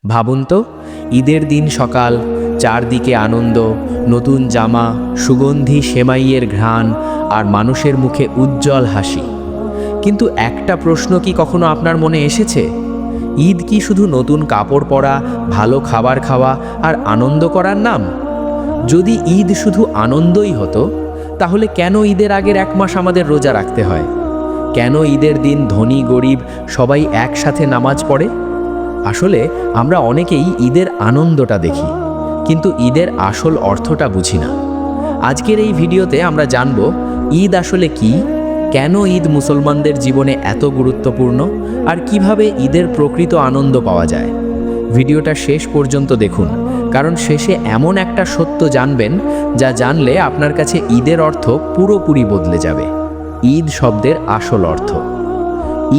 ভাবুন তো, ঈদের দিন সকাল, চারদিকে আনন্দ, নতুন জামা, সুগন্ধি সেমাইয়ের ঘ্রাণ আর মানুষের মুখে উজ্জ্বল হাসি। কিন্তু একটা প্রশ্ন কি কখনো আপনার মনে এসেছে? ঈদ কি শুধু নতুন কাপড় পরা, ভালো খাবার খাওয়া আর আনন্দ করার নাম? যদি ঈদ শুধু আনন্দই হতো, তাহলে কেন ঈদের আগের 1 মাস আমাদের রোজা রাখতে হয়? কেন ঈদের দিন ধনী গরিব সবাই একসাথে নামাজ পড়ে? আসলে আমরা অনেকেই ঈদের আনন্দটা দেখি, কিন্তু ঈদের আসল অর্থটা বুঝি না। আজকের এই ভিডিওতে আমরা জানব ঈদ আসলে কি, কেন ঈদ মুসলমানদের জীবনে এত গুরুত্বপূর্ণ, আর কিভাবে ঈদের প্রকৃত আনন্দ পাওয়া যায়। ভিডিওটা শেষ পর্যন্ত দেখুন, কারণ শেষে এমন একটা সত্য জানবেন যা জানলে আপনার কাছে ঈদের অর্থ পুরোপুরি বদলে যাবে। ঈদ শব্দের আসল অর্থ।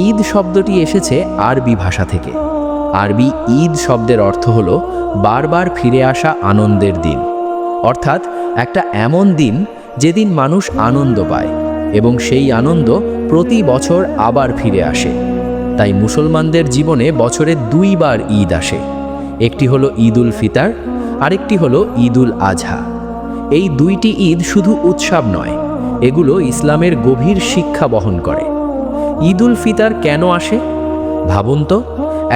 ঈদ শব্দটি এসেছে আরবি ভাষা থেকে। আরবি ঈদ শব্দের অর্থ হলো বারবার ফিরে আসা আনন্দের দিন, অর্থাৎ একটা এমন দিন যেদিন মানুষ আনন্দ পায় এবং সেই আনন্দ প্রতি বছর আবার ফিরে আসে। তাই মুসলমানদের জীবনে বছরে 2 বার ঈদ আসে। একটি হলো ঈদ উল ফিতর, আরেকটি হলো ঈদ উল আজহা। এই 2টি ঈদ শুধু উৎসব নয়, এগুলো ইসলামের গভীর শিক্ষা বহন করে। ঈদ উল ফিতর কেন আসে? ভাবুন তো,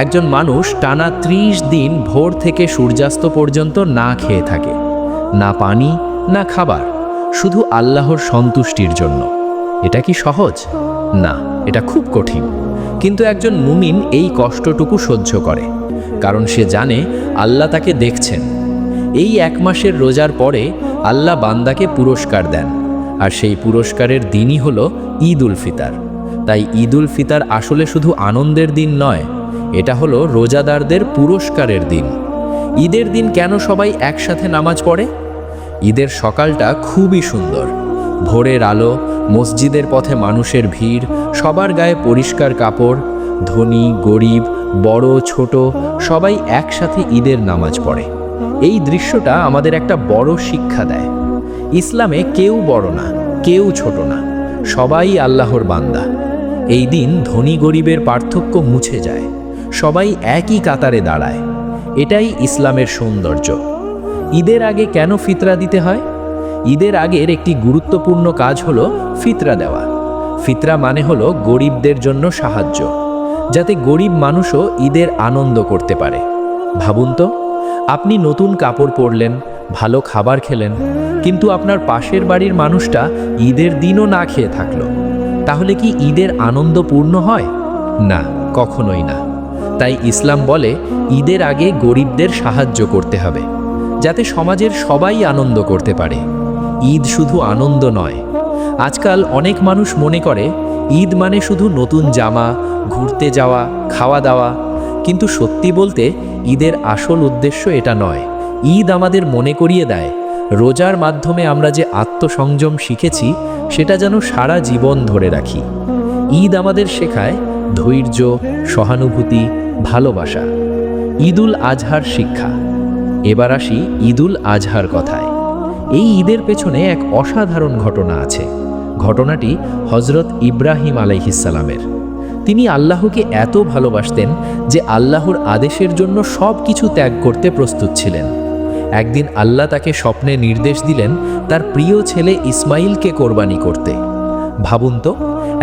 একজন মানুষ টানা 30 দিন ভোর থেকে সূর্যাস্ত পর্যন্ত না খেয়ে থাকে, না পানি না খাবার, শুধু আল্লাহর সন্তুষ্টির জন্য। এটা কি সহজ? না, এটা খুব কঠিন। কিন্তু একজন মুমিন এই কষ্টটুকু সহ্য করে, কারণ সে জানে আল্লাহ তাকে দেখছেন। এই 1 মাসের রোজার পরে আল্লাহ বান্দাকে পুরস্কার দেন, আর সেই পুরস্কারের দিনই হলো ঈদ উল ফিতর। তাই ঈদ উল ফিতর আসলে শুধু আনন্দের দিন নয়, এটা হলো রোজাদারদের পুরস্কারের দিন। ঈদের দিন কেন সবাই একসাথে নামাজ পড়ে? ঈদের সকালটা খুবই সুন্দর। ভোরের আলো, মসজিদের পথে মানুষের ভিড়, সবার গায়ে পরিষ্কার কাপড়, ধনী গরিব, বড় ছোট সবাই একসাথে ঈদের নামাজ পড়ে। এই দৃশ্যটা আমাদের একটা বড় শিক্ষা দেয়। ইসলামে কেউ বড় না, কেউ ছোট না, সবাই আল্লাহর বান্দা। এই দিন ধনী গরিবের পার্থক্য মুছে যায়, সবাই একই কাতারে দাঁড়ায়। এটাই ইসলামের সৌন্দর্য। ঈদের আগে কেন ফিতরা দিতে হয়? ঈদের আগের একটি গুরুত্বপূর্ণ কাজ হলো ফিতরা দেওয়া। ফিতরা মানে হলো গরিবদের জন্য সাহায্য, যাতে গরিব মানুষও ঈদের আনন্দ করতে পারে। ভাবুন তো, আপনি নতুন কাপড় পরলেন, ভালো খাবার খেলেন, কিন্তু আপনার পাশের বাড়ির মানুষটা ঈদের দিনও না খেয়ে থাকলো। তাহলে কি ঈদের আনন্দ পূর্ণ হয়? না, কখনোই না। তাই ইসলাম বলে ঈদের আগে গরিবদের সাহায্য করতে হবে, যাতে সমাজের সবাই আনন্দ করতে পারে। ঈদ শুধু আনন্দ নয়। আজকাল অনেক মানুষ মনে করে ঈদ মানে শুধু নতুন জামা, ঘুরতে যাওয়া, খাওয়া দাওয়া। কিন্তু সত্যি বলতে ঈদের আসল উদ্দেশ্য এটা নয়। ঈদ আমাদের মনে করিয়ে দেয় রোজার মাধ্যমে আমরা যে আত্মসংযম শিখেছি সেটা যেন সারা জীবন ধরে রাখি। ঈদ আমাদের শেখায় ধৈর্য, সহানুভূতি, ভালোবাসা। ঈদ উল আজহার শিক্ষা। এবার আসি ঈদ উল আজহার কথায়। এই ঈদের পেছনে এক অসাধারণ ঘটনা আছে। ঘটনাটি হযরত ইব্রাহিম আলাইহিসসালামের। তিনি আল্লাহকে এত ভালোবাসতেন যে আল্লাহর আদেশের জন্য সব কিছু ত্যাগ করতে প্রস্তুত ছিলেন। একদিন আল্লাহ তাকে স্বপ্নে নির্দেশ দিলেন তার প্রিয় ছেলে ইসমাইলকে কোরবানি করতে। ভাবুন তো,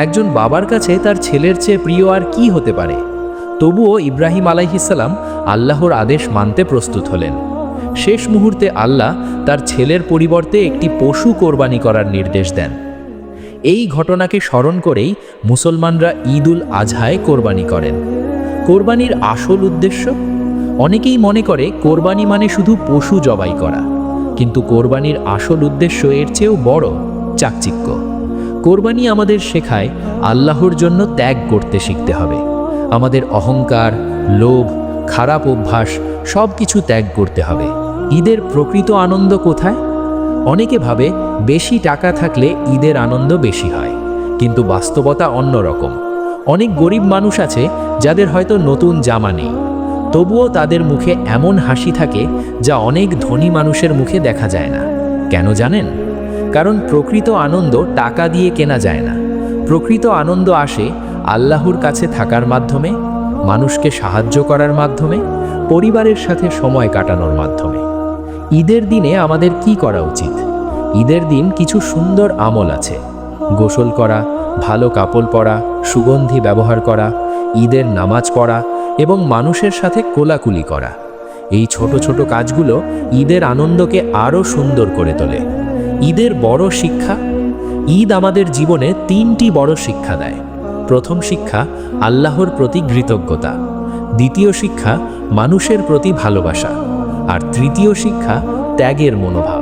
একজন বাবার কাছে তার ছেলের চেয়ে প্রিয় আর কি হতে পারে? তবুও ইব্রাহিম আলাইহিসসালাম আল্লাহর আদেশ মানতে প্রস্তুত হলেন। শেষ মুহূর্তে আল্লাহ তার ছেলের পরিবর্তে একটি পশু কোরবানি করার নির্দেশ দেন। এই ঘটনাকে স্মরণ করেই মুসলমানরা ঈদ উল আজহায় কোরবানি করেন। কোরবানির আসল উদ্দেশ্য? অনেকেই মনে করে কোরবানি মানে শুধু পশু জবাই করা, কিন্তু কোরবানির আসল উদ্দেশ্য এর চেয়েও বড়, চাকচিক্য। কোরবানি আমাদের শেখায় আল্লাহর জন্য ত্যাগ করতে শিখতে হবে। আমাদের অহংকার, লোভ, খারাপ অভ্যাস সব কিছু ত্যাগ করতে হবে। ঈদের প্রকৃত আনন্দ কোথায়? অনেকে ভাবে বেশি টাকা থাকলে ঈদের আনন্দ বেশি হয়, কিন্তু বাস্তবতা অন্যরকম। অনেক গরিব মানুষ আছে যাদের হয়তো নতুন জামা নেই, তবুও তাদের মুখে এমন হাসি থাকে যা অনেক ধনী মানুষের মুখে দেখা যায় না। কেন জানেন? কারণ প্রকৃত আনন্দ টাকা দিয়ে কেনা যায় না। প্রকৃত আনন্দ আসে আল্লাহর কাছে থাকার মাধ্যমে, মানুষকে সাহায্য করার মাধ্যমে, পরিবারের সাথে সময় কাটানোর মাধ্যমে। ঈদের দিনে আমাদের কি করা উচিত? ঈদের দিন কিছু সুন্দর আমল আছে। গোসল করা, ভালো কাপড় পরা, সুগন্ধি ব্যবহার করা, ঈদের নামাজ পড়া এবং মানুষের সাথে কোলাকুলি করা। এই ছোট ছোট কাজগুলো ঈদের আনন্দকে আরও সুন্দর করে তোলে। ঈদের বড় শিক্ষা। ঈদ আমাদের জীবনে 3টি বড় শিক্ষা দেয়। প্রথম শিক্ষা আল্লাহর প্রতি কৃতজ্ঞতা, দ্বিতীয় শিক্ষা মানুষের প্রতি ভালোবাসা, আর তৃতীয় শিক্ষা ত্যাগের মনোভাব।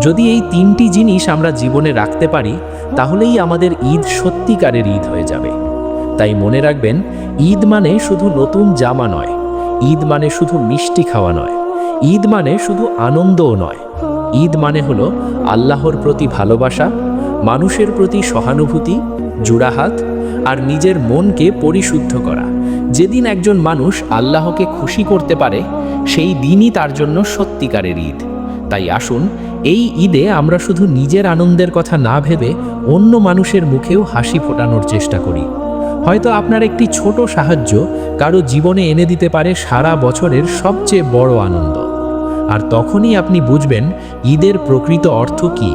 যদি এই 3টি জিনিস আমরা জীবনে রাখতে পারি, তাহলেই আমাদের ঈদ সত্যিকারের ঈদ হয়ে যাবে। তাই মনে রাখবেন, ঈদ মানে শুধু নতুন জামা নয়, ঈদ মানে শুধু মিষ্টি খাওয়া নয়, ঈদ মানে শুধু আনন্দও নয়। ঈদ মানে হলো আল্লাহর প্রতি ভালোবাসা, মানুষের প্রতি সহানুভূতি, জোড়াহাত আর নিজের মনকে পরিশুদ্ধ করা। যেদিন একজন মানুষ আল্লাহকে খুশি করতে পারে, সেই দিনই তার জন্য সত্যিকারের ঈদ। তাই আসুন, এই ঈদে আমরা শুধু নিজের আনন্দের কথা না ভেবে অন্য মানুষের মুখেও হাসি ফোটানোর চেষ্টা করি। হয়তো আপনার একটি ছোট সাহায্য কারো জীবনে এনে দিতে পারে সারা বছরের সবচেয়ে বড় আনন্দ। আর তখনই আপনি বুঝবেন ঈদের প্রকৃত অর্থ কী।